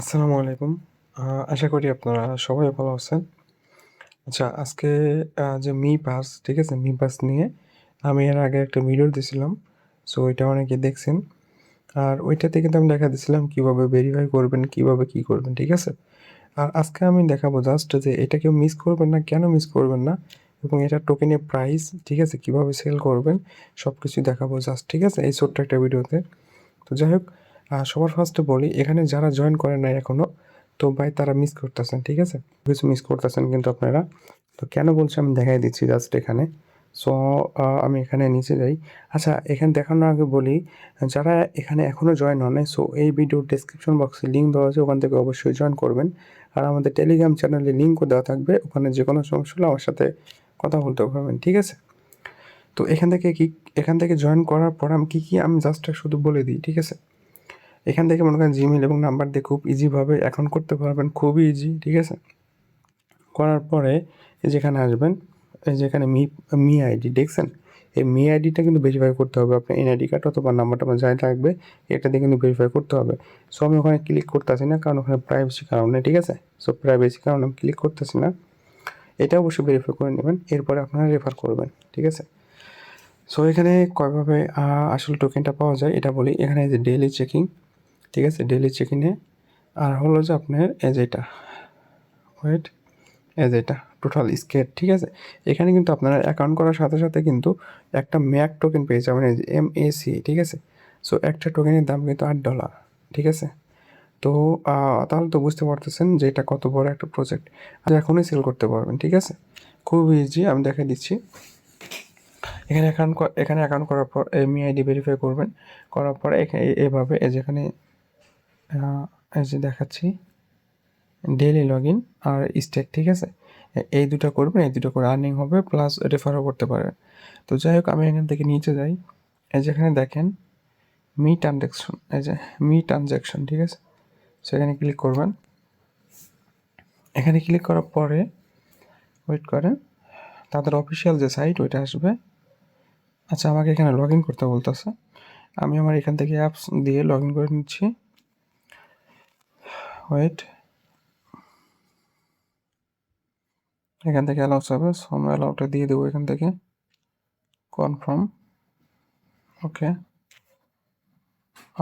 আসসালামু আলাইকুম। আশা করি আপনারা সবাই ভালো আছেন। আচ্ছা আজকে যে মি পাস, ঠিক আছে? মি পাস নিয়ে আমি এর আগে একটা ভিডিও দিছিলাম। সো ওইটা অনেকে দেখছেন। আর ওইটাতে কিন্তু আমি দেখা দিছিলাম কিভাবে ভেরিফাই করবেন, কিভাবে কি করবেন, ঠিক আছে? আর আজকে আমি দেখাবো জাস্ট যে এটা কেউ মিস করবেন না, কেন মিস করবেন না এবং এটার টোকেনের প্রাইস, ঠিক আছে? কিভাবে সেল করবেন সবকিছু দেখাবো জাস্ট, ঠিক আছে? এই ছোট্ট একটা ভিডিওতে। তো যাই হোক, সবার ফার্স্টে বলি এখানে যারা জয়েন করেন নাই এখনো, তো ভাই তারা মিস করতেছেন, ঠিক আছে? কিছু মিস করতেছেন কিন্তু আপনারা। তো কেন বলছি আমি দেখাই দিচ্ছি জাস্ট এখানে। সো আমি এখানে নিচে যাই। আচ্ছা এখানে দেখানোর আগে বলি, যারা এখানে এখনো জয়েন হন নাই, সো এই ভিডিওর ডেসক্রিপশন বক্সে লিঙ্ক দেওয়া আছে, ওখান থেকে অবশ্যই জয়েন করবেন। আর আমাদের টেলিগ্রাম চ্যানেলে লিঙ্কও দেওয়া থাকবে, ওখানে যে কোনো সমস্যা হলে আমার সাথে কথা বলতে পারবেন, ঠিক আছে? তো এখান থেকে জয়েন করার পর আমি কী আমি জাস্ট শুধু বলে দিই, ঠিক আছে? এখান থেকে মনে করেন জিমেল এবং নাম্বার দিয়ে খুব ইজিভাবে অ্যাকাউন্ট করতে পারবেন, খুবই ইজি, ঠিক আছে? করার পরে এই যেখানে আসবেন, এই যেখানে মি আইডি দেখছেন, এই মি আইডিটা কিন্তু ভেরিফাই করতে হবে। আপনার এনআইডি কার্ড অথবা নাম্বারটা আমার যাই থাকবে, এটা দিয়ে কিন্তু ভেরিফাই করতে হবে। সো আমি ওখানে ক্লিক করতেছি না, কারণ ওখানে প্রাইভেসি কারণে, ঠিক আছে? সো প্রাইভেসি কারণে আমি ক্লিক করতেছি না। এটা অবশ্যই ভেরিফাই করে নেবেন, এরপরে আপনারা রেফার করবেন, ঠিক আছে? সো এখানে কয়ভাবে আসলে টোকেনটা পাওয়া যায় এটা বলি। এখানে যে ডেইলি চেকিং, ঠিক আছে? ডেইলি চেকিংয়ে আর হলো যে আপনার এই যে এটা, ওয়েট, এই যে এটা টোটাল স্কেট, ঠিক আছে? এখানে কিন্তু আপনারা অ্যাকাউন্ট করার সাথে সাথে কিন্তু একটা ম্যাক টোকেন পেয়ে যাবেন, এই যে MAC, ঠিক আছে? সো একটা টোকেনের দাম কিন্তু $8, ঠিক আছে? তো তাহলে তো বুঝতে পারতেছেন যে এটা কত বড় একটা প্রজেক্ট। আর এখনই সেল করতে পারবেন, ঠিক আছে? খুব ইজি, আমি দেখাই দিচ্ছি। এখানে অ্যাকাউন্ট করার পর MAID ভেরিফাই করবেন। করার পর এভাবে এই যেখানে এই যে দেখাচ্ছি ডেইলি লগ ইন আর স্টেক, ঠিক আছে? এই দুটো করবেন, এই দুটো করে আর্নিং হবে, প্লাস রেফারও করতে পারেন। তো যাই হোক, আমি এখান থেকে নিচে যাই। এই যেখানে দেখেন মি ট্রানজ্যাকশন, এই যে মি ট্রানজ্যাকশন, ঠিক আছে? সেখানে ক্লিক করবেন। এখানে ক্লিক করার পরে ওয়েট করেন, তাদের অফিসিয়াল যে সাইট ওইটা আসবে। আচ্ছা আমাকে এখানে লগ ইন করতে বলতেছে, আমি আমার এখান থেকে অ্যাপস দিয়ে লগ ইন করে নিচ্ছি। ওয়েট, এখান থেকে অ্যালাউস হবে, সো আমি অ্যালাউটা দিয়ে দেবো এখান থেকে, কনফার্ম, ওকে।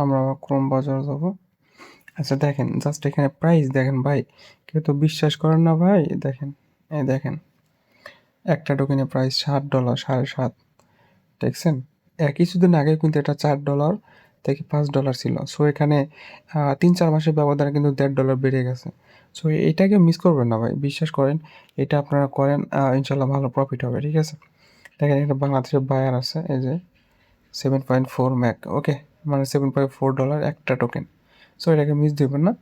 আমরা ক্রোম ব্রাউজার যাবো। আচ্ছা দেখেন জাস্ট এখানে প্রাইস দেখেন ভাই, কেউ তো বিশ্বাস করেন না ভাই। দেখেন, এই দেখেন একটা টোকেনের প্রাইস $7, 7.5, দেখছেন? কিছুদিন আগে কিন্তু এটা $4 থেকে $5 ছিল। সো এখানে 3-4 মাসের ব্যবধানে কিন্তু $1.5 বেড়ে গেছে। সো এটাকে মিস করবেন না ভাই, বিশ্বাস করেন। এটা আপনারা করেন, ইনশাল্লাহ ভালো প্রফিট হবে, ঠিক আছে? দেখেন এটা বাংলাদেশের বায়ার আছে, এই যে 7.4 ম্যাক, ওকে, মানে $7.4 একটা টোকেন। সো এটাকে মিস দেবেন না।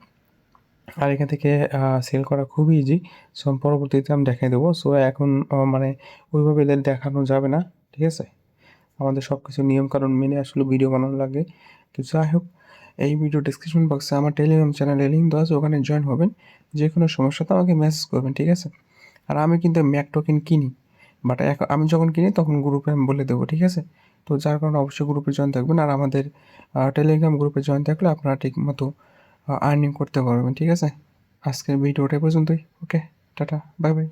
আর এখান থেকে সেল করা খুবই ইজি। সো পরবর্তীতে আমি দেখাই দেবো। সো এখন মানে ওইভাবে দেখানো যাবে না, ঠিক আছে? আমাদের সব কিছু নিয়মকানুন মেনে আসলে ভিডিও বানানো লাগে। তো যাই হোক, এই ভিডিও ডেসক্রিপশন বক্সে আমার টেলিগ্রাম চ্যানেলে লিঙ্ক দেওয়া আছে, ওখানে জয়েন হবেন। যে কোনো সমস্যাতে আমাকে মেসেজ করবেন, ঠিক আছে? আর আমি কিন্তু ম্যাক টোকেন কিনি, বাট এখন আমি যখন কিনি তখন গ্রুপে আমি বলে দেবো, ঠিক আছে? তো যার কারণে অবশ্যই গ্রুপে জয়েন থাকবেন। আর আমাদের টেলিগ্রাম গ্রুপে জয়েন থাকলে আপনারা ঠিক মতো আর্নিং করতে পারবেন, ঠিক আছে? আজকের ভিডিওটা পর্যন্তই, ওকে, টাটা, বাই বাই।